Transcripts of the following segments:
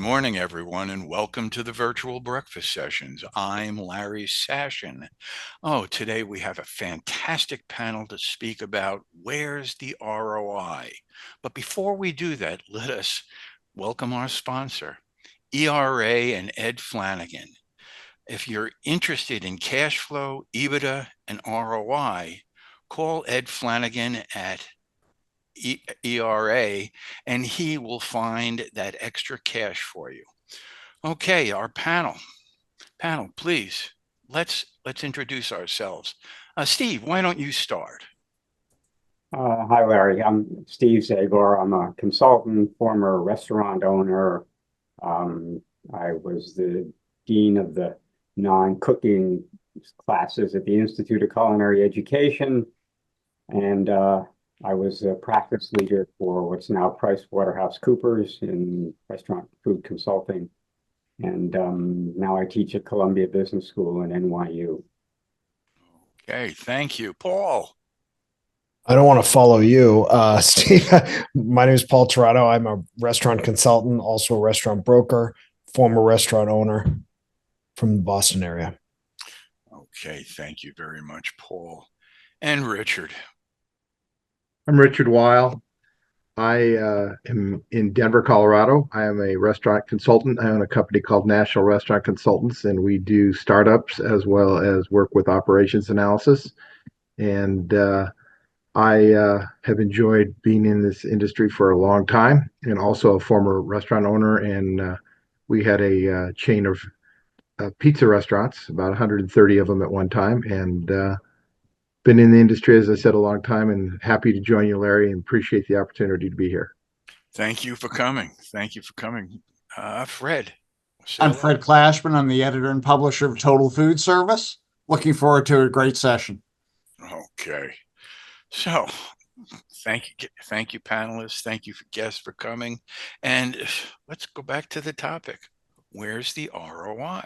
morning, everyone, and welcome to the virtual breakfast sessions. I'm Larry Sashin. Today we have a fantastic panel to speak about where's the ROI. But before we do that, let us welcome our sponsor, ERA and Ed Flanagan. If you're interested in cash flow, EBITDA, and ROI, call Ed Flanagan at ERA, and he will find that extra cash for you. Okay, our panel, please. Let's introduce ourselves. Steve, why don't you start? Hi, Larry. I'm Steve Zabor. I'm a consultant, former restaurant owner. I was the dean of the non-cooking classes at the Institute of Culinary Education, and I was a practice leader for what's now PricewaterhouseCoopers in restaurant food consulting. And now I teach at Columbia Business School in NYU. Okay, thank you. Paul. I don't want to follow you, Steve. My name is Paul Torado. I'm a restaurant consultant, also a restaurant broker, former restaurant owner from the Boston area. Okay, thank you very much, Paul. And Richard. I'm Richard Weil. I am in Denver, Colorado. I am a restaurant consultant. I own a company called National Restaurant Consultants, and we do startups as well as work with operations analysis. And I have enjoyed being in this industry for a long time, and also a former restaurant owner. And we had a chain of pizza restaurants, about 130 of them at one time, and been in the industry, as I said, a long time, and happy to join you, Larry, and appreciate the opportunity to be here. Thank you for coming. Thank you for coming. Fred. I'm Fred Clashman. I'm the editor and publisher of Total Food Service. Looking forward to a great session. Okay. So thank you, panelists. Thank you, guests, for coming. And let's go back to the topic. Where's the ROI?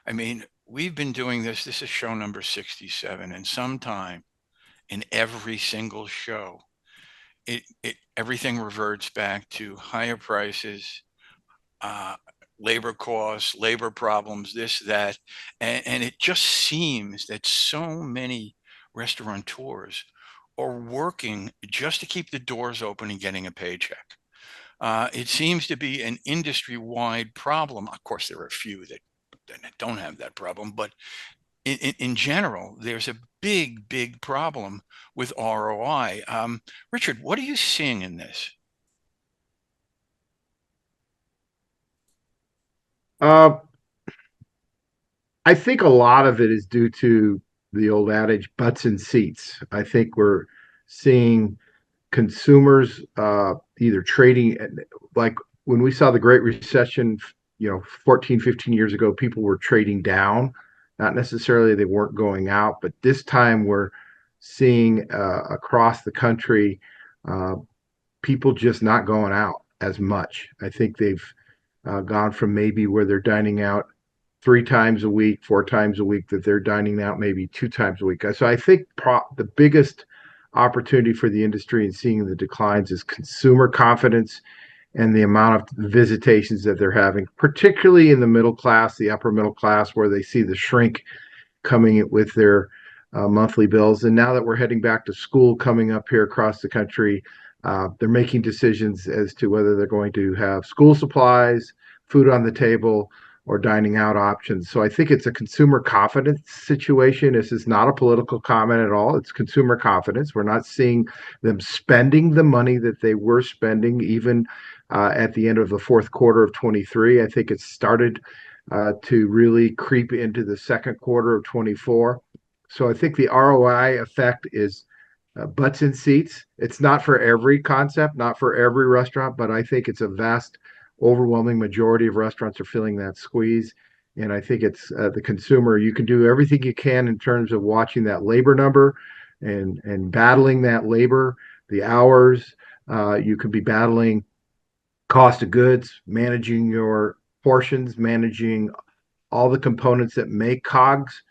I mean, we've been doing this. This is show number 67, and sometime in every single show, everything reverts back to higher prices, labor costs, labor problems, this, that, and it just seems that so many restaurateurs are working just to keep the doors open and getting a paycheck. It seems to be an industry-wide problem. Of course, there are a few that don't have that problem, but in general, there's a big problem with ROI. Richard, what are you seeing in this? I think a lot of it is due to the old adage, butts in seats. I think we're seeing consumers either trading, like when we saw the Great Recession, 14, 15 years ago, people were trading down. Not necessarily they weren't going out, but this time we're seeing across the country people just not going out as much. I think they've gone from maybe where they're dining out 3 times a week, 4 times a week, that they're dining out maybe 2 times a week. So I think the biggest opportunity for the industry and seeing the declines is consumer confidence and the amount of visitations that they're having, particularly in the middle class, the upper middle class, where they see the shrink coming with their monthly bills. And now that we're heading back to school coming up here across the country, they're making decisions as to whether they're going to have school supplies, food on the table, or dining out options. So I think it's a consumer confidence situation. This is not a political comment at all. It's consumer confidence. We're not seeing them spending the money that they were spending even at the end of the fourth quarter of 23. I think it started to really creep into the second quarter of 24. So I think the ROI effect is butts in seats. It's not for every concept, not for every restaurant, but I think it's a vast overwhelming majority of restaurants are feeling that squeeze. And I think it's the consumer. You can do everything you can in terms of watching that labor number and battling that labor, the hours. You could be battling cost of goods, managing your portions, managing all the components that make COGS.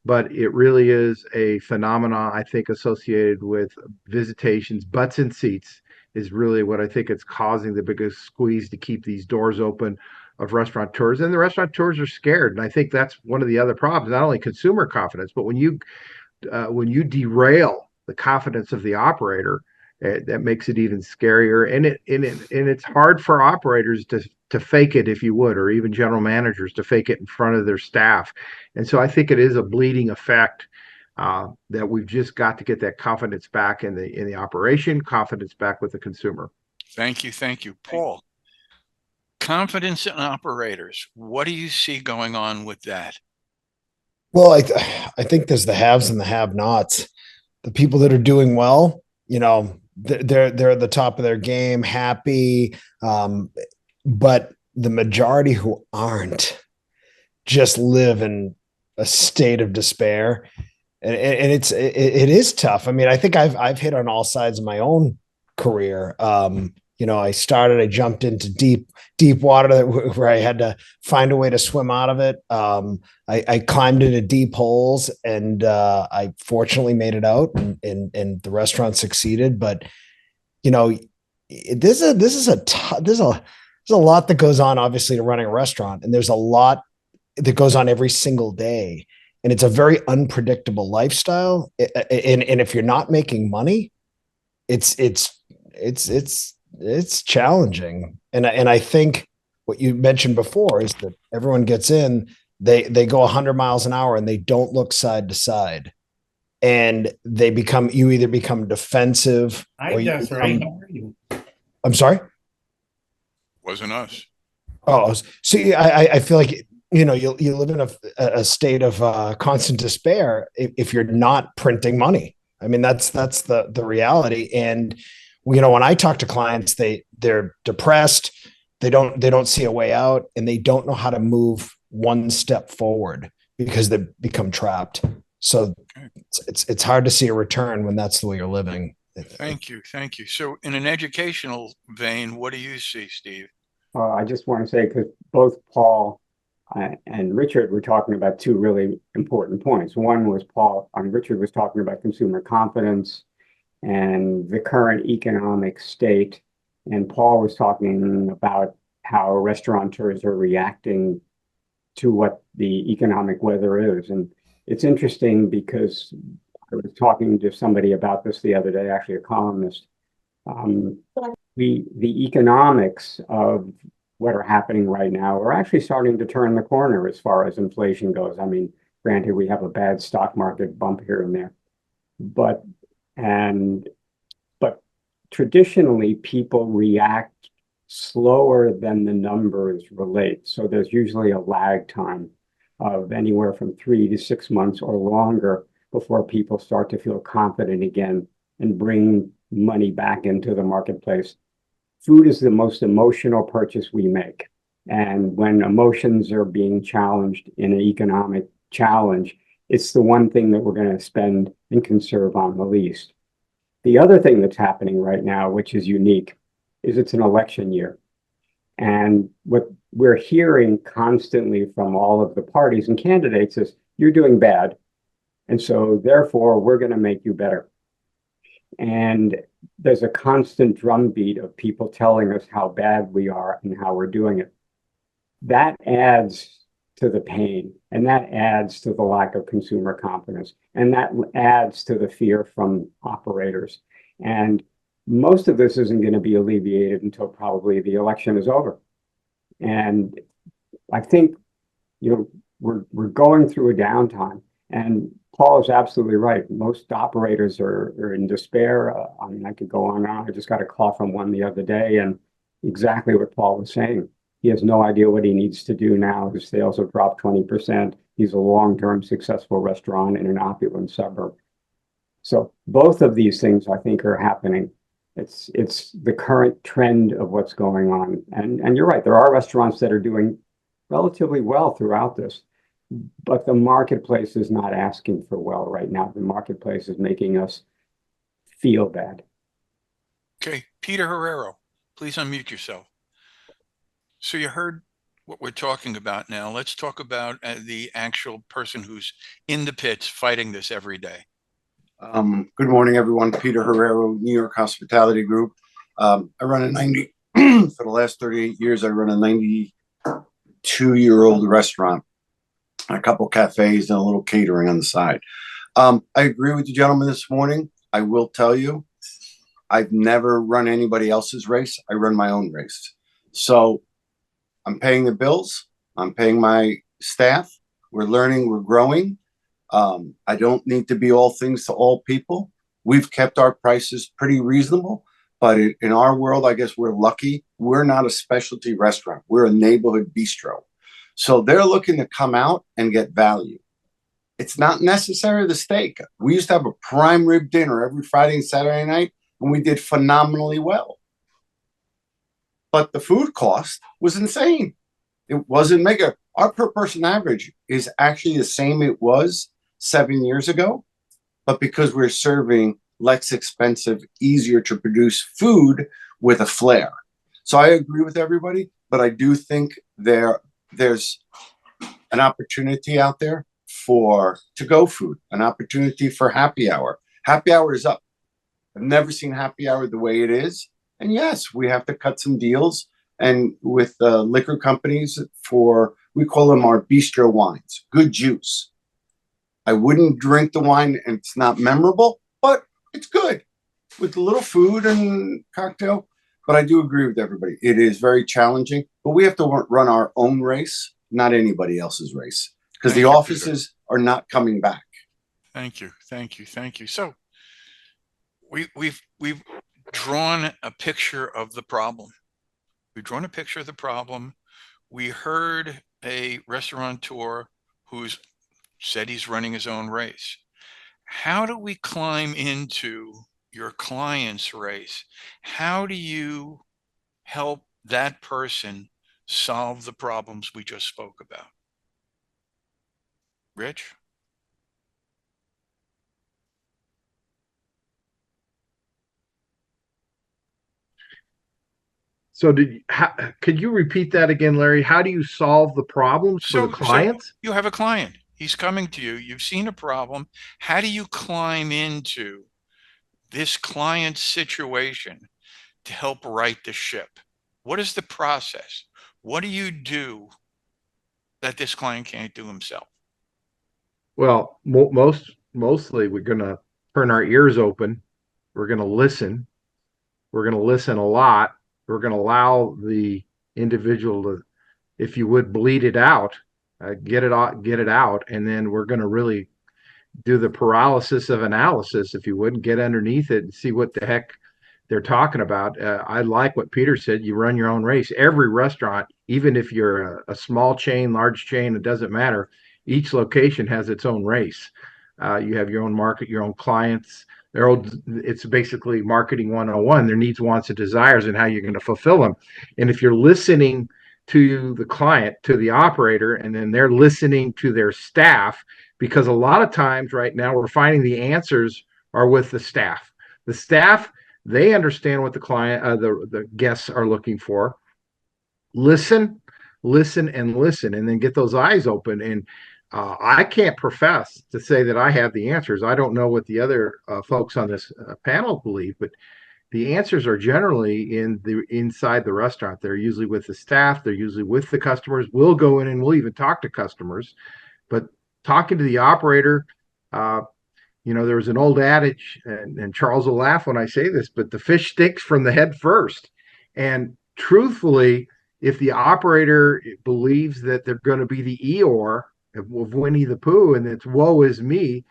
But it really is a phenomenon, I think, associated with visitations, butts in seats is really what I think it's causing the biggest squeeze to keep these doors open of restaurateurs, and the restaurateurs are scared. And I think that's one of the other problems, not only consumer confidence, but when you derail the confidence of the operator, that makes it even scarier. And it's hard for operators to fake it, if you would, or even general managers to fake it in front of their staff. And so I think it is a bleeding effect, that we've just got to get that confidence back in the operation, confidence back with the consumer. Thank you, Paul. Confidence in operators. What do you see going on with that? Well, I think there's the haves and the have-nots. The people that are doing well, they're at the top of their game, happy. But the majority who aren't just live in a state of despair, and it is tough. I mean, I think I've hit on all sides of my own career. I jumped into deep water where I had to find a way to swim out of it. I climbed into deep holes, and I fortunately made it out, and the restaurant succeeded. But there's a lot that goes on, obviously, to running a restaurant, and there's a lot that goes on every single day, and it's a very unpredictable lifestyle. And if you're not making money, it's challenging. And I think what you mentioned before is that everyone gets in, they go 100 miles an hour and they don't look side to side, and you either become defensive. Hi, Desiree. How are you? I'm sorry. Wasn't us. Oh, see, I feel like, you live in a state of constant despair if you're not printing money. I mean, that's the reality. And, when I talk to clients, they're depressed. They don't see a way out, and they don't know how to move one step forward because they become trapped. So it's hard to see a return when that's the way you're living. Thank you. So in an educational vein, what do you see, Steve? I just want to say, because both Paul and Richard were talking about two really important points. One was Richard was talking about consumer confidence and the current economic state, and Paul was talking about how restaurateurs are reacting to what the economic weather is. And it's interesting because I was talking to somebody about this the other day, actually a columnist. The economics of what are happening right now are actually starting to turn the corner as far as inflation goes. I mean, granted, we have a bad stock market bump here and there, but traditionally people react slower than the numbers relate. So there's usually a lag time of anywhere from 3 to 6 months or longer before people start to feel confident again and bring money back into the marketplace. Food is the most emotional purchase we make. And when emotions are being challenged in an economic challenge, it's the one thing that we're going to spend and conserve on the least. The other thing that's happening right now, which is unique, is it's an election year. And what we're hearing constantly from all of the parties and candidates is, you're doing bad, and so therefore we're going to make you better. And there's a constant drumbeat of people telling us how bad we are and how we're doing it. That adds to the pain, and that adds to the lack of consumer confidence, and that adds to the fear from operators. And most of this isn't going to be alleviated until probably the election is over. And I think, we're going through a downtime, and Paul is absolutely right. Most operators are in despair. I mean, I could go on and on. I just got a call from one the other day, and exactly what Paul was saying. He has no idea what he needs to do now. His sales have dropped 20%. He's a long-term successful restaurant in an opulent suburb. So both of these things, I think, are happening. It's the current trend of what's going on. And you're right, there are restaurants that are doing relatively well throughout this, but the marketplace is not asking for well right now. The marketplace is making us feel bad. Okay, Peter Herrero, please unmute yourself. So you heard what we're talking about now. Let's talk about the actual person who's in the pits fighting this every day. Good morning, everyone. Peter Herrero, New York Hospitality Group. I run a 90, for the last 38 years, I run a 90 2-year-old restaurant, a couple cafes, and a little catering on the side. I agree with the gentleman this morning. I will tell you, I've never run anybody else's race. I run my own race. So I'm paying the bills. I'm paying my staff. We're learning, we're growing. I don't need to be all things to all people. We've kept our prices pretty reasonable, but in our world, I guess we're lucky. We're not a specialty restaurant. We're a neighborhood bistro. So they're looking to come out and get value. It's not necessarily the steak. We used to have a prime rib dinner every Friday and Saturday night, and we did phenomenally well. But the food cost was insane. It wasn't mega. Our per person average is actually the same it was 7 years ago, but because we're serving less expensive, easier to produce food with a flair. So I agree with everybody, but I do think there's an opportunity out there for to-go food, an opportunity for happy hour. Happy hour is up. I've never seen happy hour the way it is. And yes, we have to cut some deals and with liquor companies we call them our bistro wines, good juice. I wouldn't drink the wine and it's not memorable, but it's good with a little food and cocktail. But I do agree with everybody. It is very challenging, but we have to run our own race, not anybody else's race, because the offices are not coming back. Thank you. Thank you. Thank you. So we've drawn a picture of the problem. We've drawn a picture of the problem. We heard a restaurateur who's said he's running his own race. How do we climb into your client's race? How do you help that person solve the problems we just spoke about? Rich? So could you repeat that again, Larry? How do you solve the problems for the clients? So you have a client. He's coming to you. You've seen a problem. How do you climb into this client's situation to help right the ship? What is the process? What do you do that this client can't do himself? Well, mostly we're going to turn our ears open. We're going to listen. We're going to listen a lot. We're going to allow the individual to, if you would, bleed it out, get it out, and then we're going to really do the paralysis of analysis, if you would, and get underneath it and see what the heck they're talking about. I like what Peter said. You run your own race. Every restaurant, even if you're a small chain, large chain, it doesn't matter. Each location has its own race. You have your own market, your own clients. It's basically marketing 101, their needs, wants, and desires, and how you're going to fulfill them. And if you're listening to the client, to the operator, and then they're listening to their staff, because a lot of times right now we're finding the answers are with the staff. The staff, they understand what the client, the guests are looking for. Listen, and then get those eyes open. And I can't profess to say that I have the answers. I don't know what the other folks on this panel believe, but the answers are generally inside the restaurant. They're usually with the staff. They're usually with the customers. We'll go in and we'll even talk to customers, but talking to the operator, there was an old adage, and Charles will laugh when I say this, but the fish stinks from the head first. And truthfully, if the operator believes that they're going to be the Eeyore of Winnie the Pooh and it's woe is me,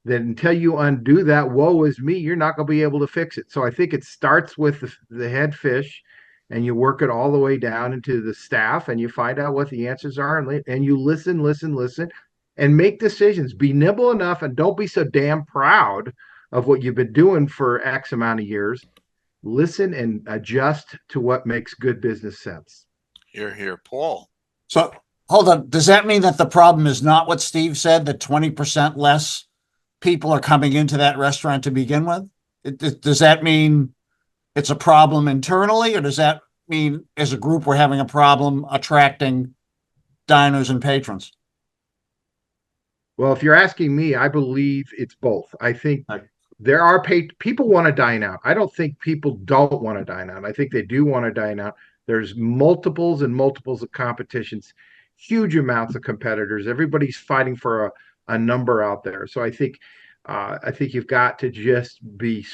then until you undo that woe is me, you're not going to be able to fix it. So I think it starts with the head fish, and you work it all the way down into the staff, and you find out what the answers are, and you listen, and make decisions. Be nimble enough, and don't be so damn proud of what you've been doing for X amount of years. Listen and adjust to what makes good business sense. Here, Paul. So hold on. Does that mean that the problem is not what Steve said, that 20% less people are coming into that restaurant to begin with? Does that mean it's a problem internally, or does that mean as a group we're having a problem attracting diners and patrons? Well, if you're asking me, I believe it's both. I think there are people want to dine out. I don't think people don't want to dine out. I think they do want to dine out. There's multiples and multiples of competitions. huge amounts of competitors. Everybody's fighting for a number out there. So I think you've got to just be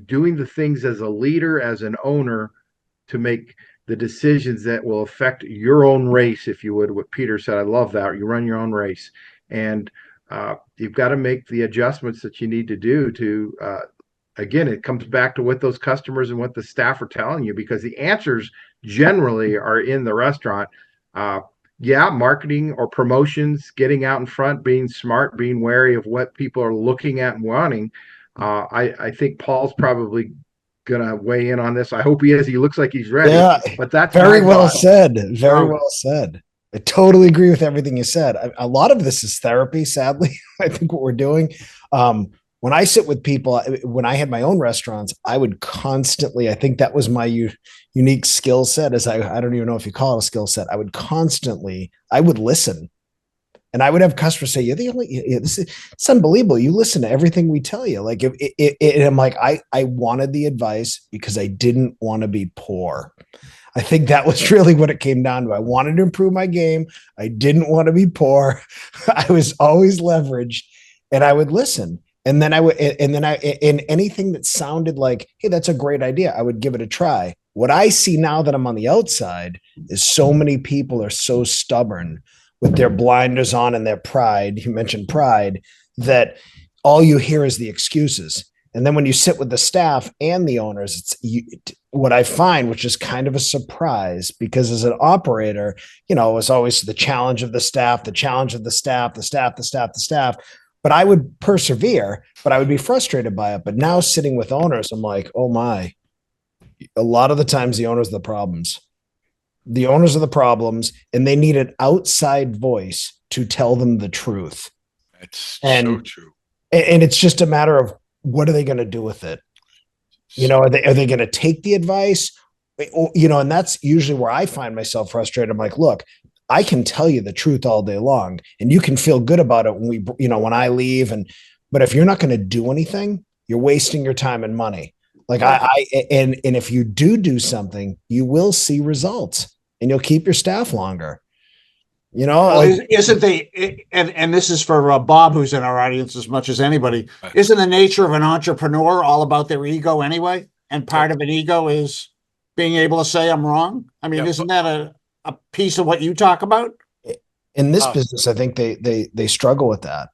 doing the things as a leader, as an owner, to make the decisions that will affect your own race, if you would. What Peter said, I love that. You run your own race, and you've got to make the adjustments that you need to do to. Again, it comes back to what those customers and what the staff are telling you, because the answers generally are in the restaurant. Yeah, marketing or promotions, getting out in front, being smart, being wary of what people are looking at and wanting. I think Paul's probably gonna weigh in on this. I hope he is. He looks like he's ready. Yeah, but that's very my well thought. said. Very Um, well said. I totally agree with everything you said. A lot of this is therapy, sadly. I think what we're doing. When I sit with people, when I had my own restaurants, I would constantly, I think that was my unique skill set, as I don't even know if you call it a skill set. I would listen. And I would have customers say, "You're the only. It's unbelievable. You listen to everything we tell you." Like, and I'm like, I wanted the advice because I didn't want to be poor. I think that was really what it came down to. I wanted to improve my game. I didn't want to be poor. I was always leveraged, and I would listen. And then in anything that sounded like, "Hey, that's a great idea," I would give it a try. What I see now that I'm on the outside is so many people are so stubborn with their blinders on and their pride. You mentioned pride, that all you hear is the excuses. And then when you sit with the staff and the owners, what I find, which is kind of a surprise, because as an operator, it's always the challenge of the staff, the challenge of the staff, the staff. But I would persevere, but I would be frustrated by it. But now sitting with owners, I'm like, oh my, a lot of the times the owners are the problems. The owners are the problems, and they need an outside voice to tell them the truth. That's And so true. And it's just a matter of, what are they going to do with it? Are they going to take the advice? And that's usually where I find myself frustrated. I'm like, look, I can tell you the truth all day long, and you can feel good about it when I leave. But if you're not going to do anything, you're wasting your time and money. Like and if you do something, you will see results, and you'll keep your staff longer. Well, isn't and this is for Bob, who's in our audience as much as anybody, isn't the nature of an entrepreneur all about their ego anyway? And part of an ego is being able to say, I'm wrong. I mean, isn't that a piece of what you talk about? In this business, I think they struggle with that.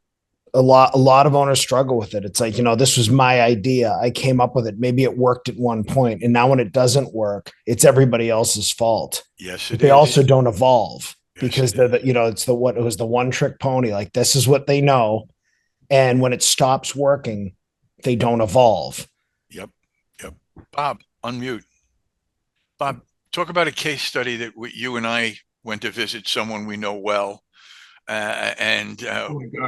A lot of owners struggle with it. It's like, this was my idea. I came up with it. Maybe it worked at one point, and now when it doesn't work, it's everybody else's fault. Yes, they also don't evolve, because it's it was the one trick pony. Like, this is what they know, and when it stops working, they don't evolve. Yep. Bob, unmute. Bob, talk about a case study that you and I went to visit someone we know well. And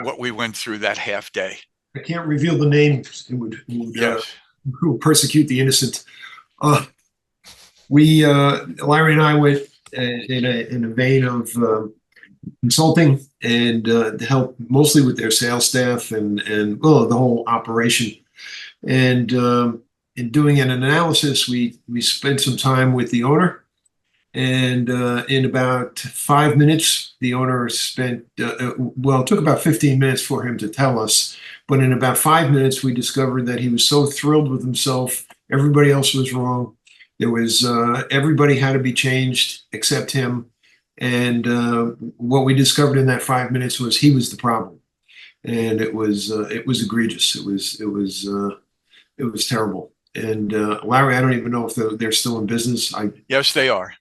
what we went through that half day. I can't reveal the name. It would persecute the innocent. Larry and I went in a vein of consulting and to help mostly with their sales staff and the whole operation. And in doing an analysis, we spent some time with the owner. And in about 5 minutes, the owner spent, it took about 15 minutes for him to tell us. But in about 5 minutes, we discovered that he was so thrilled with himself. Everybody else was wrong. There was, everybody had to be changed except him. And what we discovered in that 5 minutes was he was the problem. And it was egregious. It was terrible. And Larry, I don't even know if they're still in business. Yes, they are.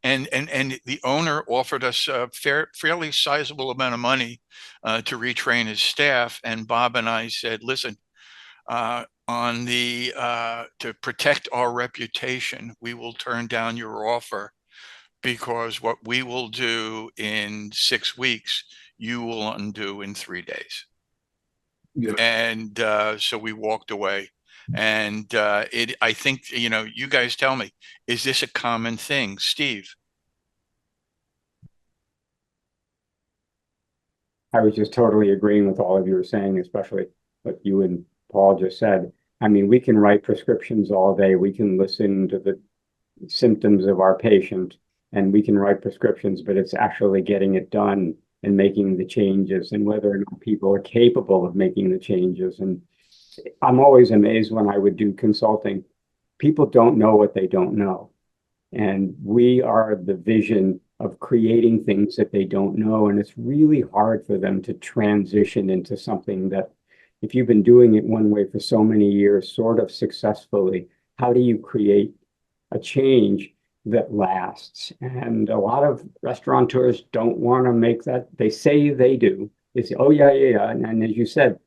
And the owner offered us a fairly sizable amount of money to retrain his staff. And Bob and I said, listen, to protect our reputation, we will turn down your offer, because what we will do in 6 weeks, you will undo in 3 days. Yeah. And so we walked away. And I think, you guys tell me, is this a common thing, Steve? I was just totally agreeing with all of you were saying, especially what you and Paul just said. I mean, we can write prescriptions all day. We can listen to the symptoms of our patient, and we can write prescriptions, but it's actually getting it done and making the changes, and whether or not people are capable of making the changes. And I'm always amazed when I would do consulting. People don't know what they don't know. And we are the vision of creating things that they don't know. And it's really hard for them to transition into something that, if you've been doing it one way for so many years, sort of successfully, how do you create a change that lasts? And a lot of restaurateurs don't want to make that. They say they do. They say, oh, yeah, yeah, yeah. And as you said,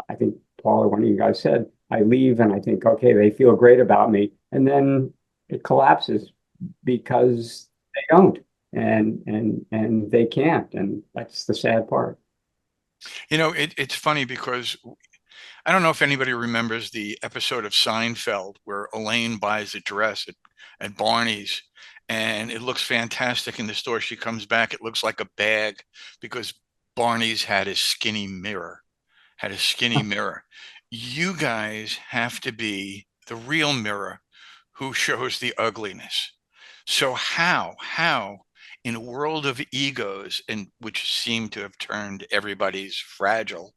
I think Paul or one of you guys said, I leave and I think, okay, they feel great about me. And then it collapses because they don't, and they can't. And that's the sad part. You know, it's funny because I don't know if anybody remembers the episode of Seinfeld where Elaine buys a dress at Barney's, and it looks fantastic in the store. She comes back, it looks like a bag because Barney's had a skinny mirror. You guys have to be the real mirror who shows the ugliness. So how in a world of egos, and which seem to have turned everybody's fragile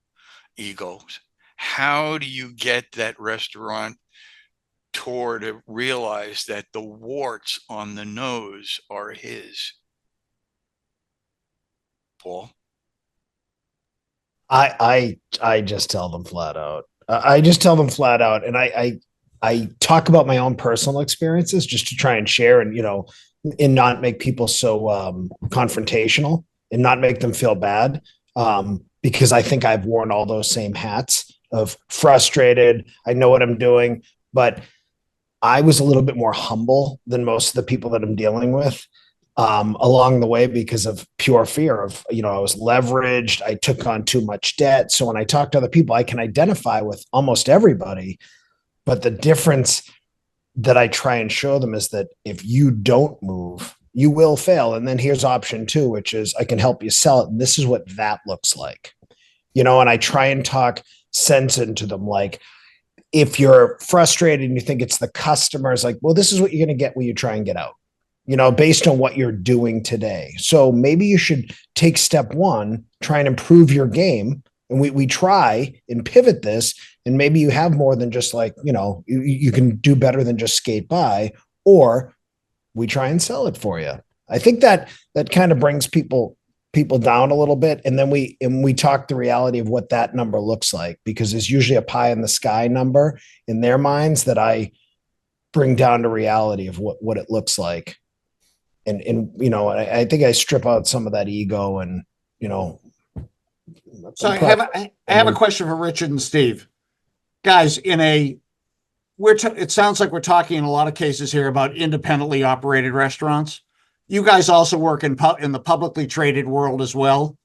egos, how do you get that restaurant tour to realize that the warts on the nose are his? Paul? I just tell them flat out. I just tell them flat out, and I talk about my own personal experiences just to try and share, and and not make people so confrontational and not make them feel bad, because I think I've worn all those same hats of frustrated. I know what I'm doing, but I was a little bit more humble than most of the people that I'm dealing with along the way, because of pure fear of, I was leveraged. I took on too much debt. So when I talk to other people, I can identify with almost everybody. But the difference that I try and show them is that if you don't move, you will fail. And then here's option 2, which is I can help you sell it. And this is what that looks like, and I try and talk sense into them. Like, if you're frustrated and you think it's the customers, like, well, this is what you're going to get when you try and get out, based on what you're doing today. So maybe you should take step 1, try and improve your game. And we try and pivot this, and maybe you have more than just like, you can do better than just skate by, or we try and sell it for you. I think that kind of brings people down a little bit. And then we talk the reality of what that number looks like, because there's usually a pie in the sky number in their minds that I bring down to reality of what it looks like. And I think I strip out some of that ego and, So I have a question for Richard and Steve. Guys, it sounds like we're talking in a lot of cases here about independently operated restaurants. You guys also work in the publicly traded world as well.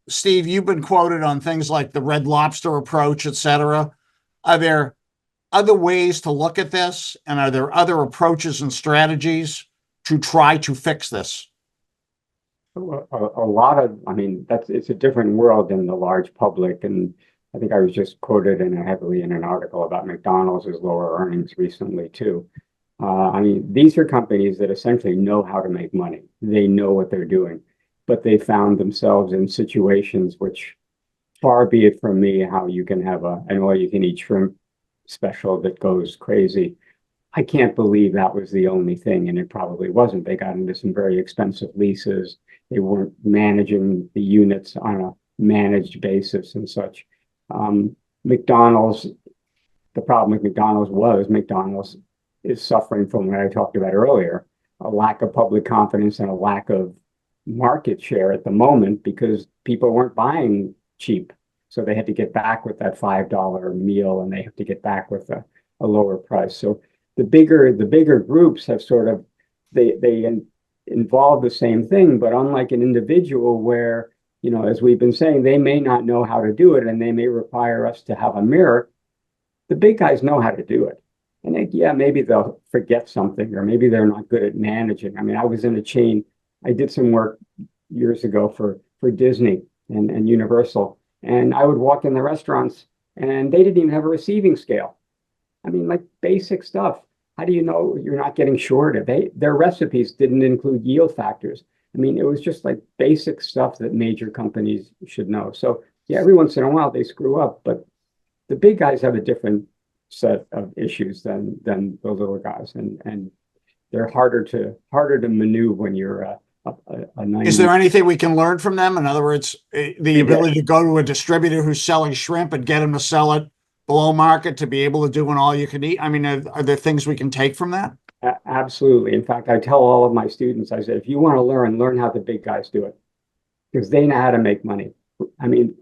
Steve, you've been quoted on things like the Red Lobster approach, et cetera. Are there other ways to look at this? And are there other approaches and strategies to try to fix this? A lot of, it's a different world than the large public. And I think I was just quoted heavily in an article about McDonald's lower earnings recently too. These are companies that essentially know how to make money. They know what they're doing, but they found themselves in situations which, far be it from me how you can have an all-you-can-eat shrimp special that goes crazy. I can't believe that was the only thing, and it probably wasn't. They got into some very expensive leases. They weren't managing the units on a managed basis and such. McDonald's, the problem with McDonald's is suffering from what I talked about earlier, a lack of public confidence and a lack of market share at the moment, because people weren't buying cheap. So they had to get back with that $5 meal, and they have to get back with a lower price. So the bigger groups have sort of, they involve the same thing, but unlike an individual where, as we've been saying, they may not know how to do it and they may require us to have a mirror. The big guys know how to do it. And maybe they'll forget something, or maybe they're not good at managing. I was in a chain. I did some work years ago for Disney and Universal, and I would walk in the restaurants and they didn't even have a receiving scale. Like basic stuff. How do you know you're not getting shorted? Their recipes didn't include yield factors. I mean, it was just like basic stuff that major companies should know. So yeah, every once in a while they screw up, but the big guys have a different set of issues than the little guys, and they're harder to maneuver when you're a 90. Is there anything we can learn from them? In other words, the Maybe. ability to go to a distributor who's selling shrimp and get them to sell it below market to be able to do an all you can eat? I mean, are there things we can take from that? Absolutely. In fact, I tell all of my students, I said, if you want to learn how the big guys do it, because they know how to make money. I mean,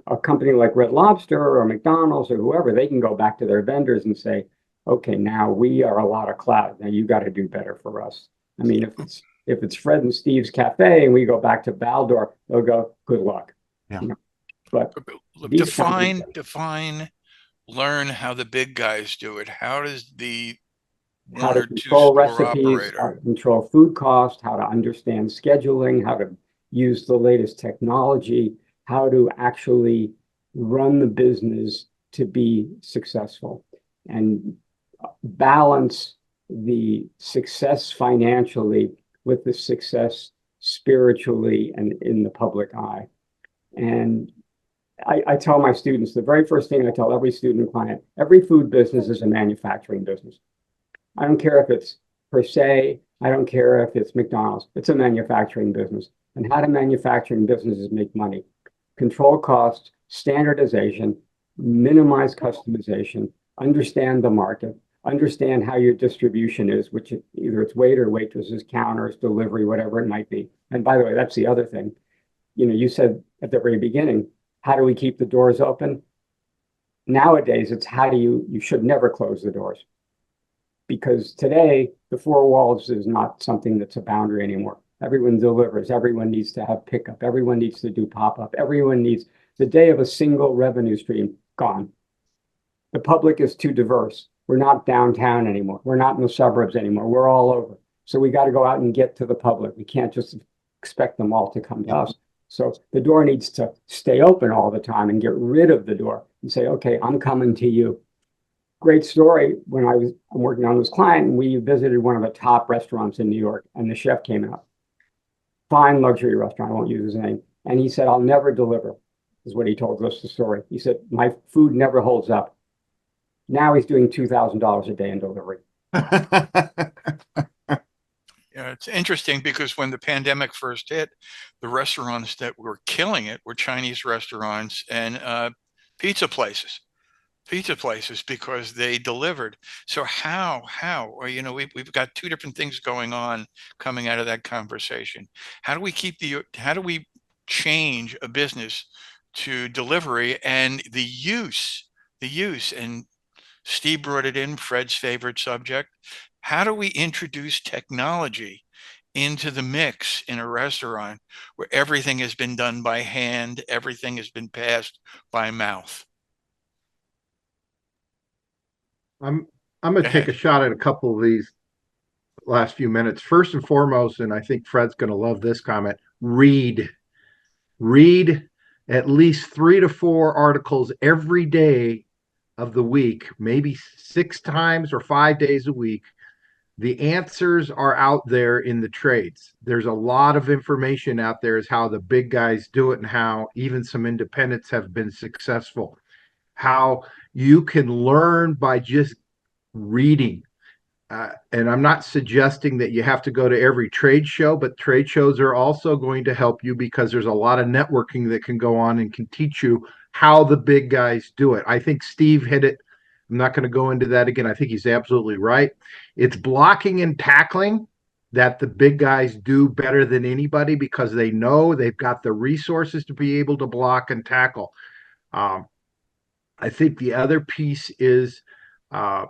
a company like Red Lobster or McDonald's or whoever, they can go back to their vendors and say, okay, now we are a lot of cloud. Now you got to do better for us. I mean, if it's Fred and Steve's Cafe and we go back to Baldor, they'll go, good luck. Yeah. You know? But define, learn how the big guys do it. How does the how one to or two control store recipes, how operator? to control food cost, how to understand scheduling, how to use the latest technology, how to actually run the business to be successful and balance the success financially with the success spiritually and in the public eye. And I tell my students, the very first thing I tell every student and client, every food business is a manufacturing business. I don't care if it's per se, I don't care if it's McDonald's, it's a manufacturing business. And how do manufacturing businesses make money? Control costs, standardization, minimize customization, understand the market, understand how your distribution is, which either it's waiter, waitresses, counters, delivery, whatever it might be. And by the way, that's the other thing. You know, you said at the very beginning, how do we keep the doors open? Nowadays, it's you should never close the doors. Because today, the four walls is not something that's a boundary anymore. Everyone delivers. Everyone needs to have pickup. Everyone needs to do pop-up. Everyone needs the day of a single revenue stream gone. The public is too diverse. We're not downtown anymore. We're not in the suburbs anymore. We're all over. So we got to go out and get to the public. We can't just expect them all to come to us. So the door needs to stay open all the time and get rid of the door and say, okay, I'm coming to you. Great story. When I'm working on this client, we visited one of the top restaurants in New York, and the chef came out. Fine luxury restaurant, I won't use his name. And he said, I'll never deliver, is what he told us the story. He said, my food never holds up. Now he's doing $2,000 a day in delivery. Yeah, it's interesting because when the pandemic first hit, the restaurants that were killing it were Chinese restaurants and pizza places because they delivered. So how, or, you know, we've got two different things going on coming out of that conversation. How do we change a business to delivery and the use, and Steve brought it in, Fred's favorite subject. How do we introduce technology into the mix in a restaurant where everything has been done by hand, everything has been passed by mouth? I'm going to take a shot at a couple of these last few minutes. First and foremost, and I think Fred's going to love this comment, read at least 3 to 4 articles every day of the week, maybe 6 times or 5 days a week. The answers are out there in the trades. There's a lot of information out there as how the big guys do it and how even some independents have been successful. How you can learn by just reading. And I'm not suggesting that you have to go to every trade show, but trade shows are also going to help you because there's a lot of networking that can go on and can teach you how the big guys do it. I think Steve hit it. I'm not going to go into that again. I think he's absolutely right. It's blocking and tackling that the big guys do better than anybody because they know they've got the resources to be able to block and tackle. I think the other piece is that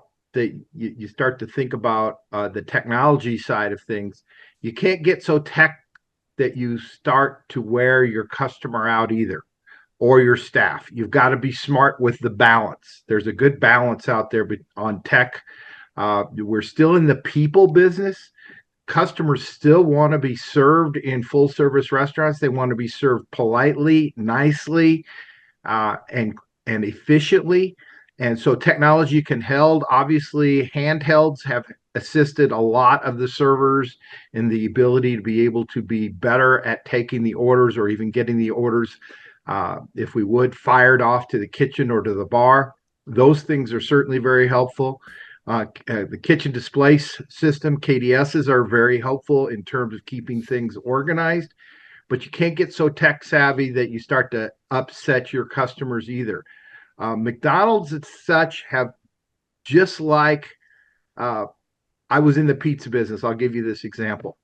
you start to think about the technology side of things. You can't get so tech that you start to wear your customer out either, or your staff. You've got to be smart with the balance. There's a good balance out there on tech. We're still in the people business. Customers still want to be served in full service restaurants. They want to be served politely, nicely, and efficiently. And so technology can help. Obviously, handhelds have assisted a lot of the servers in the ability to be able to be better at taking the orders or even getting the orders, if we would, fired off to the kitchen or to the bar. Those things are certainly very helpful. The kitchen display system, KDSs, are very helpful in terms of keeping things organized, but you can't get so tech savvy that you start to upset your customers either. McDonald's as such have, just like I was in the pizza business. I'll give you this example.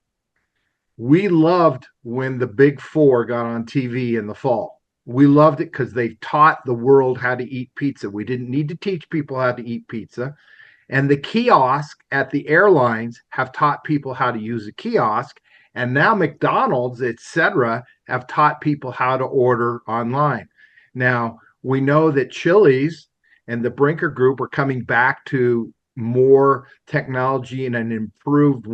We loved when the Big Four got on TV in the fall. We loved it because they taught the world how to eat pizza. We didn't need to teach people how to eat pizza. And the kiosk at the airlines have taught people how to use a kiosk. And now McDonald's, etc., have taught people how to order online. Now, we know that Chili's and the Brinker Group are coming back to more technology and an improved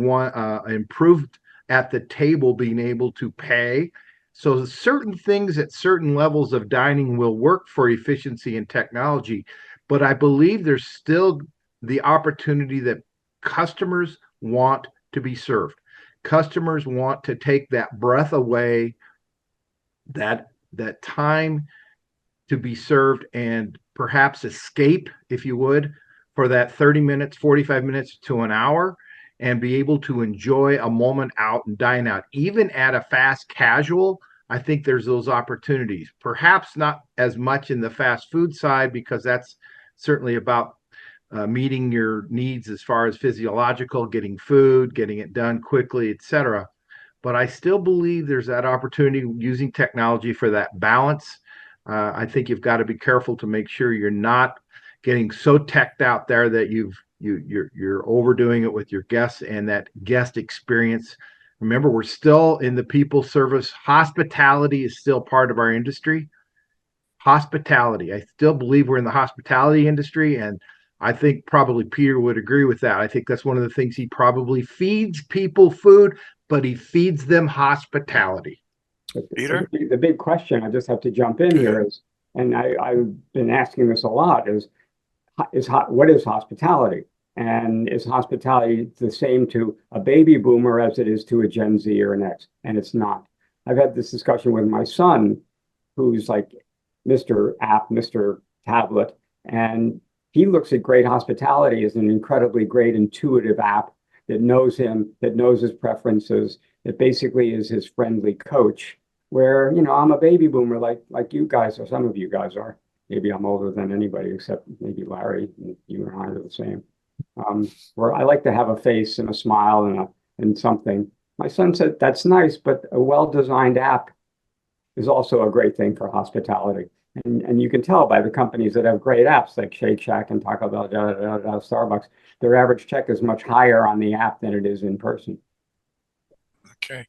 at the table being able to pay. So certain things at certain levels of dining will work for efficiency and technology, but I believe there's still the opportunity that customers want to be served. Customers want to take that breath away, that time to be served, and perhaps escape, if you would, for that 30 minutes, 45 minutes to an hour, and be able to enjoy a moment out and dine out. Even at a fast casual, I think there's those opportunities. Perhaps not as much in the fast food side, because that's certainly about meeting your needs as far as physiological, getting food, getting it done quickly, etc. But I still believe there's that opportunity using technology for that balance. I think you've got to be careful to make sure you're not getting so teched out there that you're overdoing it with your guests and that guest experience. Remember, we're still in the people service. Hospitality is still part of our industry. Hospitality. I still believe we're in the hospitality industry, and I think probably Peter would agree with that. I think that's one of the things. He probably feeds people food, but he feeds them hospitality. Peter? The big question, I just have to jump in here, is, and I've been asking this a lot, what is hospitality? And is hospitality the same to a baby boomer as it is to a Gen Z or an X? And it's not. I've had this discussion with my son, who's like Mr. App, Mr. Tablet, and he looks at great hospitality as an incredibly great intuitive app that knows him, that knows his preferences, that basically is his friendly coach. Where, I'm a baby boomer like you guys, or some of you guys are. Maybe I'm older than anybody except maybe Larry, and you and I are the same. Where I like to have a face and a smile and something. My son said, that's nice, but a well-designed app is also a great thing for hospitality. And you can tell by the companies that have great apps like Shake Shack and Taco Bell, Starbucks, their average check is much higher on the app than it is in person. Okay.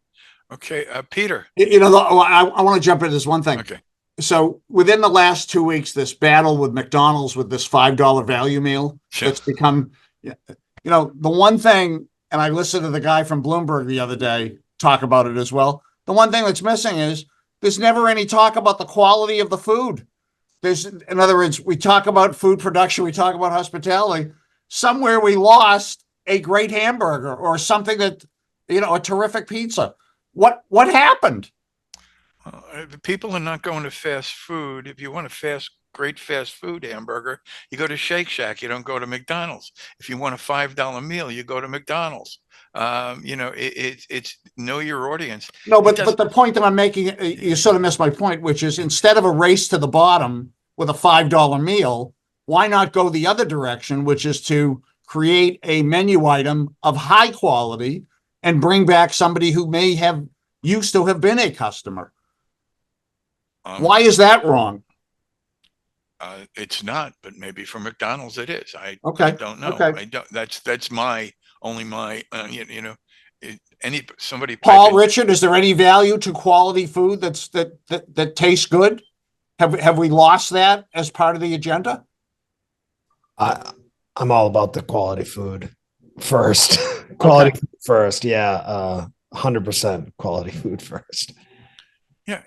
Peter. I want to jump into this one thing. Okay. So within the last 2 weeks, this battle with McDonald's with this $5 value meal, that's become, the one thing, and I listened to the guy from Bloomberg the other day talk about it as well. The one thing that's missing is there's never any talk about the quality of the food. In other words, we talk about food production, we talk about hospitality. Somewhere we lost a great hamburger or something that, a terrific pizza. What happened? The people are not going to fast food. If you want a great fast food hamburger, you go to Shake Shack. You don't go to McDonald's. If you want a $5 meal, you go to McDonald's. It's know your audience. No, but the point that I'm making, you sort of missed my point, which is instead of a race to the bottom with a $5 meal, why not go the other direction, which is to create a menu item of high quality and bring back somebody who may have used to have been a customer? Why is that wrong? It's not, but maybe for McDonald's it is. I don't know. Okay. I don't. That's my somebody. Paul, Richard, is there any value to quality food that tastes good? Have we lost that as part of the agenda? I'm all about the quality food first. Quality food first, yeah. 100% quality food first. Yeah,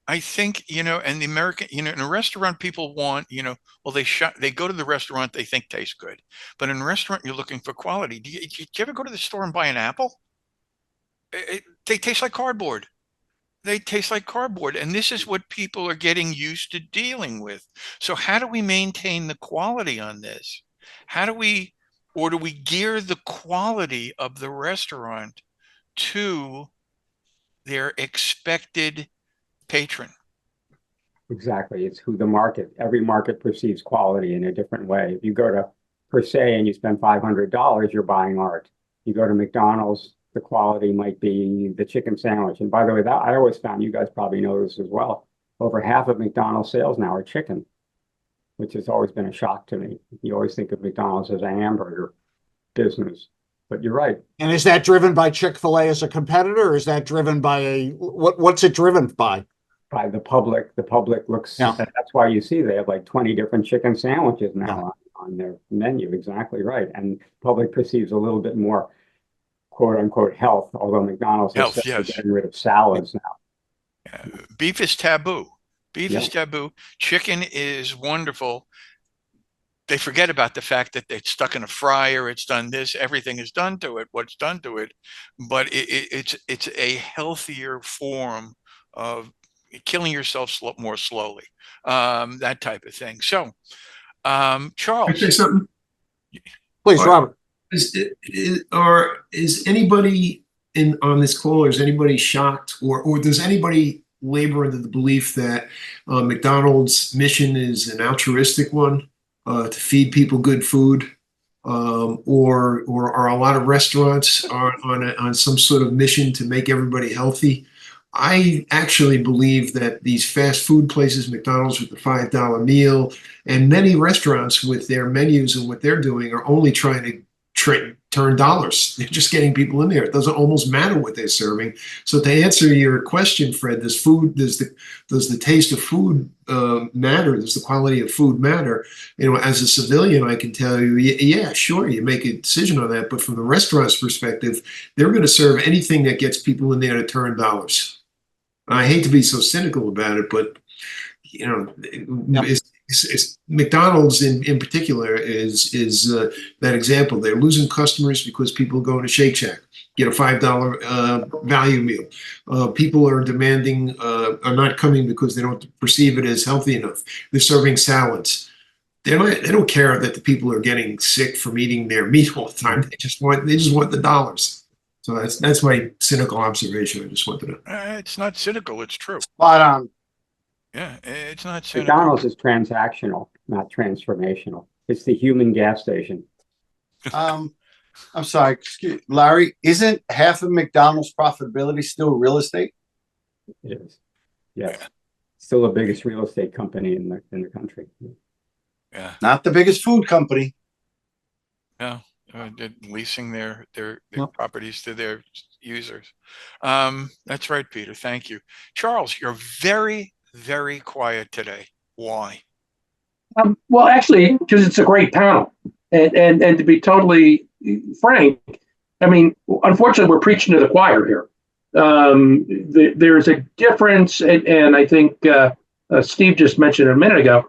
I think, and the American, in a restaurant, people want, well, they go to the restaurant they think tastes good, but in a restaurant, you're looking for quality. Do you ever go to the store and buy an apple? They taste like cardboard. They taste like cardboard. And this is what people are getting used to dealing with. So how do we maintain the quality on this? Or do we gear the quality of the restaurant to their expected patron? Exactly. It's who every market perceives quality in a different way. If you go to Per Se and you spend $500, you're buying art. You go to McDonald's, the quality might be the chicken sandwich. And by the way, that I always found, you guys probably know this as well, over half of McDonald's sales now are chicken, which has always been a shock to me. You always think of McDonald's as a hamburger business, but you're right. And is that driven by Chick-fil-A as a competitor, or is that driven by what's it driven by? By the public. The public looks, Yeah. That's why you see they have like 20 different chicken sandwiches now on their menu. Exactly right. And public perceives a little bit more quote unquote health, although McDonald's has said they're getting rid of salads now. Beef is taboo. Beef Yeah. is taboo. Chicken is wonderful. They forget about the fact that it's stuck in a fryer. It's done this. Everything is done to it. What's done to it, but it's a healthier form of killing yourself more slowly. That type of thing. So, Can I Charles, say something? Please, Robert. Is anybody on this call, or is anybody shocked, or does anybody labor under the belief that McDonald's mission is an altruistic one, to feed people good food, or are a lot of restaurants on some sort of mission to make everybody healthy? I actually believe that these fast food places, McDonald's with the $5 meal, and many restaurants with their menus and what they're doing, are only trying to turn dollars. They're just getting people in there. It doesn't almost matter what they're serving. So to answer your question, Fred, does the taste of food matter? Does the quality of food matter? As a civilian, I can tell you, yeah, sure, you make a decision on that. But from the restaurant's perspective, they're going to serve anything that gets people in there to turn dollars. I hate to be so cynical about it, but it's McDonald's in particular is that example. They're losing customers because people go to Shake Shack, get a $5 value meal. People are not coming because they don't perceive it as healthy enough. They're serving salads. They don't care that the people are getting sick from eating their meat all the time. They just want the dollars. So that's my cynical observation. I just wanted to. It's not cynical. It's true. Spot on. Yeah, it's not cynical. McDonald's is transactional, not transformational. It's the human gas station. I'm sorry, Larry, isn't half of McDonald's profitability still real estate? It is. Yes. Still the biggest real estate company in the country. Yeah. Not the biggest food company. No. Leasing their properties to their users. That's right, Peter. Thank you. Charles, you're very, very quiet today. Why? Well, actually, because it's a great panel. And to be totally frank, I mean, unfortunately, we're preaching to the choir here. There's a difference, and I think Steve just mentioned it a minute ago,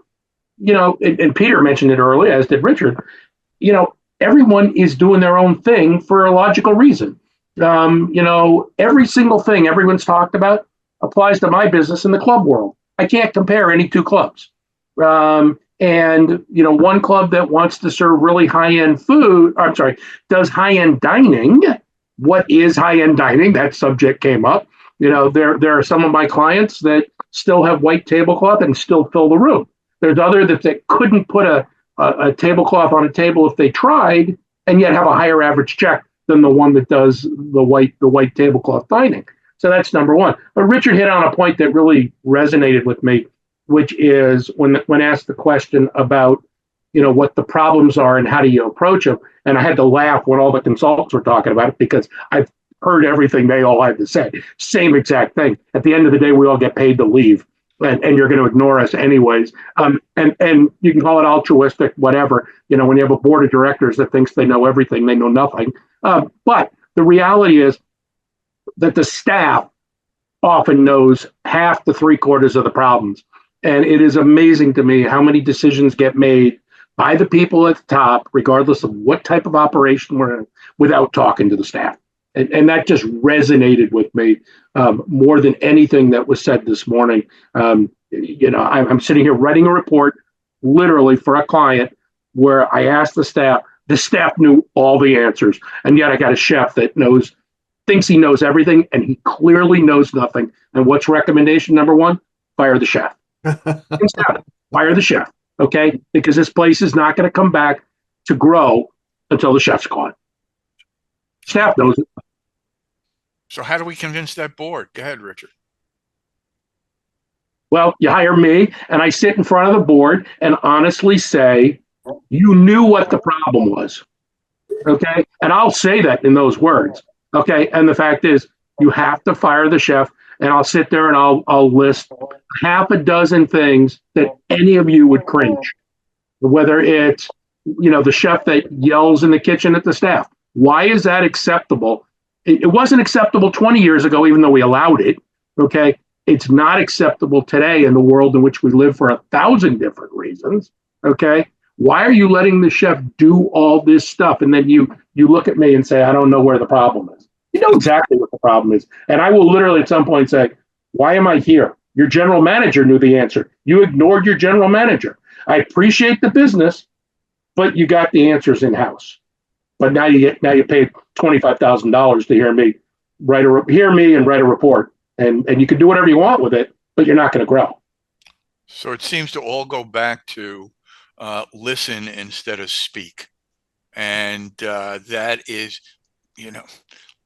and Peter mentioned it earlier, as did Richard, everyone is doing their own thing for a logical reason. Every single thing everyone's talked about applies to my business in the club world. I can't compare any two clubs. One club that wants to serve really high-end food, does high-end dining. What is high-end dining? That subject came up. There are some of my clients that still have white tablecloth and still fill the room. There's others that couldn't put a tablecloth on a table if they tried, and yet have a higher average check than the one that does the white tablecloth dining. So that's number one. But Richard hit on a point that really resonated with me, which is when asked the question about what the problems are and how do you approach them. And I had to laugh when all the consultants were talking about it, because I've heard everything they all had to say. Same exact thing. At the end of the day, we all get paid to leave. And you're going to ignore us anyways. And you can call it altruistic, whatever. When you have a board of directors that thinks they know everything, they know nothing. But the reality is that the staff often knows half to three quarters of the problems. And it is amazing to me how many decisions get made by the people at the top, regardless of what type of operation we're in, without talking to the staff. And that just resonated with me more than anything that was said this morning. I'm sitting here writing a report literally for a client where I asked the staff knew all the answers. And yet I got a chef that thinks he knows everything, and he clearly knows nothing. And what's recommendation number one? Fire the chef. Fire the chef, okay? Because this place is not going to come back to grow until the chef's gone. Staff knows it. So how do we convince that board? Go ahead, Richard. Well, you hire me, and I sit in front of the board and honestly say, you knew what the problem was, okay? And I'll say that in those words, okay? And the fact is, you have to fire the chef, and I'll sit there and I'll list half a dozen things that any of you would cringe. Whether it's, the chef that yells in the kitchen at the staff. Why is that acceptable? It wasn't acceptable 20 years ago, even though we allowed it, okay? It's not acceptable today in the world in which we live for 1,000 different reasons, okay? Why are you letting the chef do all this stuff? And then you look at me and say, I don't know where the problem is. You know exactly what the problem is. And I will literally at some point say, why am I here? Your general manager knew the answer. You ignored your general manager. I appreciate the business, but you got the answers in-house. But now you paid $25,000 to hear me write a report. And you can do whatever you want with it, but you're not going to grow. So it seems to all go back to listen instead of speak. And that is,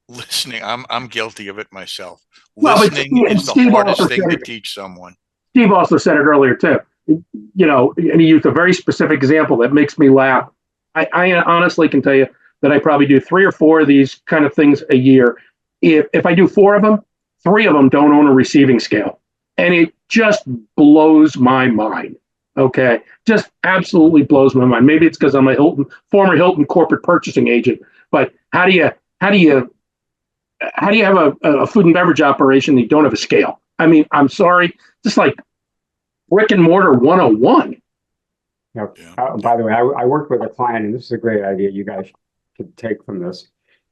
listening. I'm guilty of it myself. Listening is the hardest thing to teach someone. Steve also said it earlier too. And he used a very specific example that makes me laugh. I honestly can tell you that I probably do 3 or 4 of these kind of things a year. If I do 4 of them, 3 of them don't own a receiving scale. And it just blows my mind. Okay. Just absolutely blows my mind. Maybe it's because I'm a former Hilton corporate purchasing agent, but how do you have a food and beverage operation that you don't have a scale? I mean, I'm sorry, just like brick and mortar 101. Yep. By the way, I worked with a client, and this is a great idea you guys could take from this.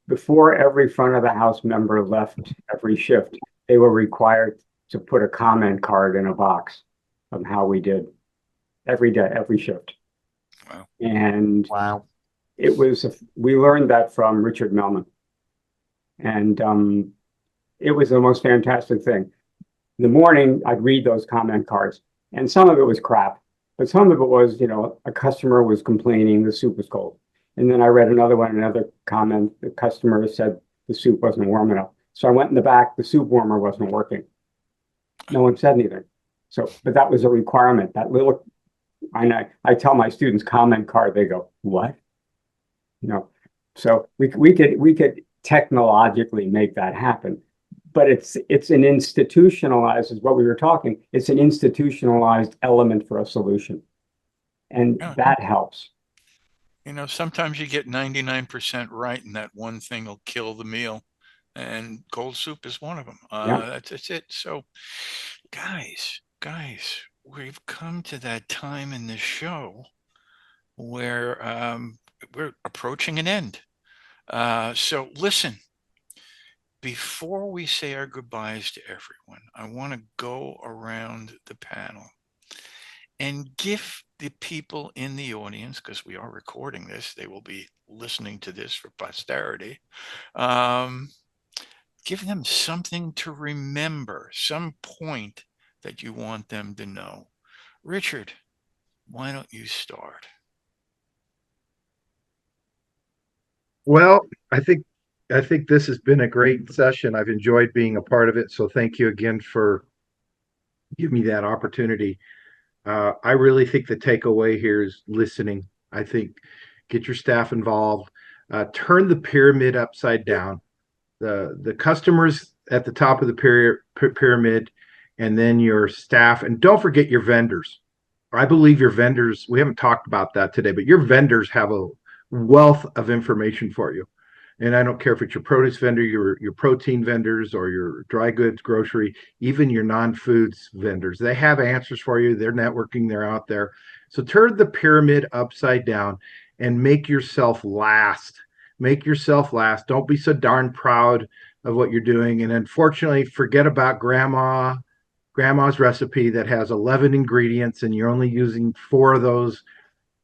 Before every front of the house member left every shift, they were required to put a comment card in a box of how we did every day, every shift. Wow. And Wow. We learned that from Richard Melman. And it was the most fantastic thing. In the morning, I'd read those comment cards, and some of it was crap, but some of it was, a customer was complaining the soup was cold. And then I read another one, another comment, the customer said the soup wasn't warm enough. So I went in the back, the soup warmer wasn't working. No one said anything. But that was a requirement. That little, I tell my students comment card, they go, what? So we could technologically make that happen. But it's an institutionalized, is what we were talking, it's an institutionalized element for a solution. And that helps. Sometimes you get 99% right, and that one thing will kill the meal. And cold soup is one of them. That's it. So, guys, we've come to that time in the show where we're approaching an end. So listen, before we say our goodbyes to everyone, I want to go around the panel and give the people in the audience, because we are recording this, they will be listening to this for posterity, give them something to remember, some point that you want them to know. Richard, why don't you start? Well, I think this has been a great session. I've enjoyed being a part of it. So thank you again for giving me that opportunity. I really think the takeaway here is listening. I think get your staff involved, turn the pyramid upside down. The customers at the top of the pyramid, and then your staff, and don't forget your vendors. I believe your vendors, we haven't talked about that today, but your vendors have a wealth of information for you. And I don't care if it's your produce vendor, your protein vendors, or your dry goods grocery, even your non-foods vendors. They have answers for you. They're networking, they're out there. So turn the pyramid upside down and make yourself last. Make yourself last. Don't be so darn proud of what you're doing. And unfortunately, forget about grandma's recipe that has 11 ingredients and you're only using 4 of those.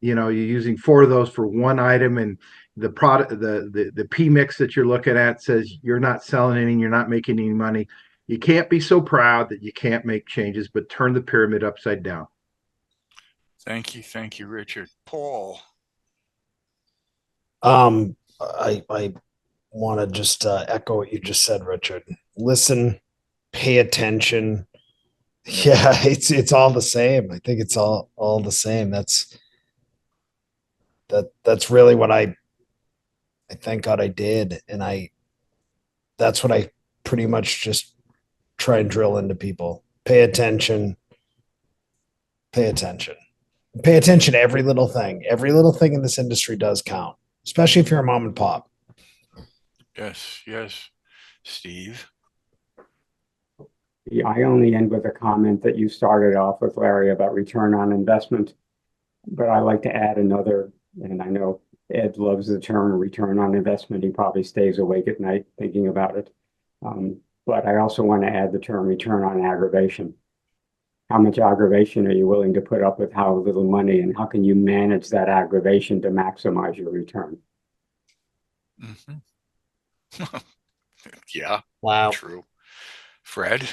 You're using 4 of those for one item, and the product, the P mix that you're looking at says you're not selling anything, you're not making any money. You can't be so proud that you can't make changes, but turn the pyramid upside down. Thank you, Richard. Paul. I want to just echo what you just said, Richard. Listen, pay attention. Yeah, it's all the same. I think it's all the same. That's really what I thank God I did. And that's what I pretty much just try and drill into people. Pay attention. Pay attention. Pay attention to every little thing. Every little thing in this industry does count, especially if you're a mom and pop. Yes. Steve. Yeah, I only end with a comment that you started off with, Larry, about return on investment. But I like to add another, and I know Ed loves the term return on investment. He probably stays awake at night thinking about it. But I also want to add the term return on aggravation. How much aggravation are you willing to put up with how little money, and how can you manage that aggravation to maximize your return? Mm-hmm. Yeah. Wow. True. Fred.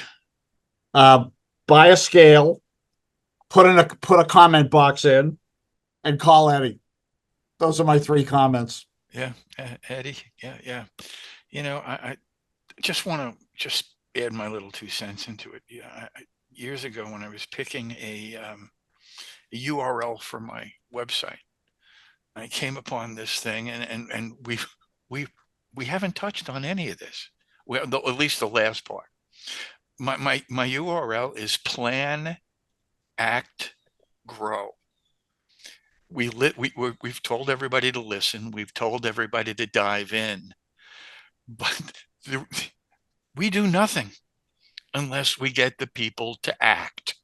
Buy a scale, put a comment box in, and call Eddie. Those are my 3 comments. Yeah, Eddie. Yeah. I just want to add my little 2 cents into it. Yeah, years ago when I was picking a URL for my website, I came upon this thing, and we haven't touched on any of this. Well, at least the last part. My URL is Plan, Act, Grow. We've told everybody to listen. We've told everybody to dive in, but we do nothing unless we get the people to act,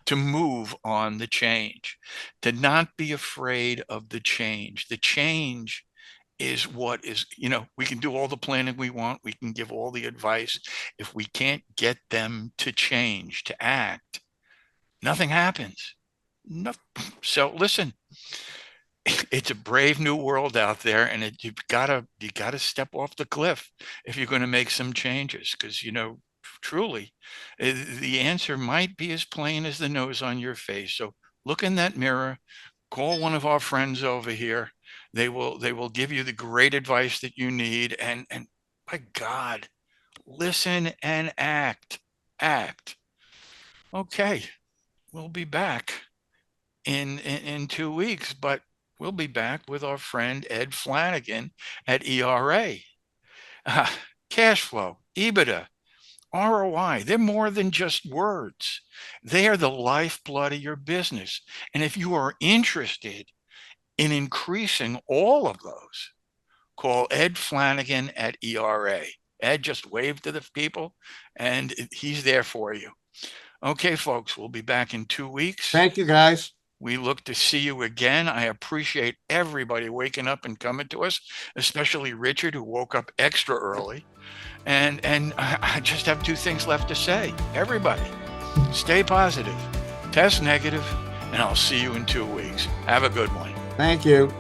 to move on the change, to not be afraid of the change. The change is what is, we can do all the planning we want. We can give all the advice. If we can't get them to change, to act, nothing happens. No. So listen, it's a brave new world out there, and you gotta step off the cliff if you're going to make some changes, because truly the answer might be as plain as the nose on your face. So look in that mirror, call one of our friends over here. They will give you the great advice that you need, and by God, listen and act. Okay, we'll be back in 2 weeks, but we'll be back with our friend Ed Flanagan at ERA. Cash flow, EBITDA, ROI, they're more than just words. They are the lifeblood of your business. And if you are interested in increasing all of those, call Ed Flanagan at ERA. Ed just waved to the people, and he's there for you. Okay, folks, we'll be back in 2 weeks. Thank you, guys. We look to see you again. I appreciate everybody waking up and coming to us, especially Richard, who woke up extra early. And I just have 2 things left to say. Everybody, stay positive, test negative, and I'll see you in 2 weeks. Have a good one. Thank you.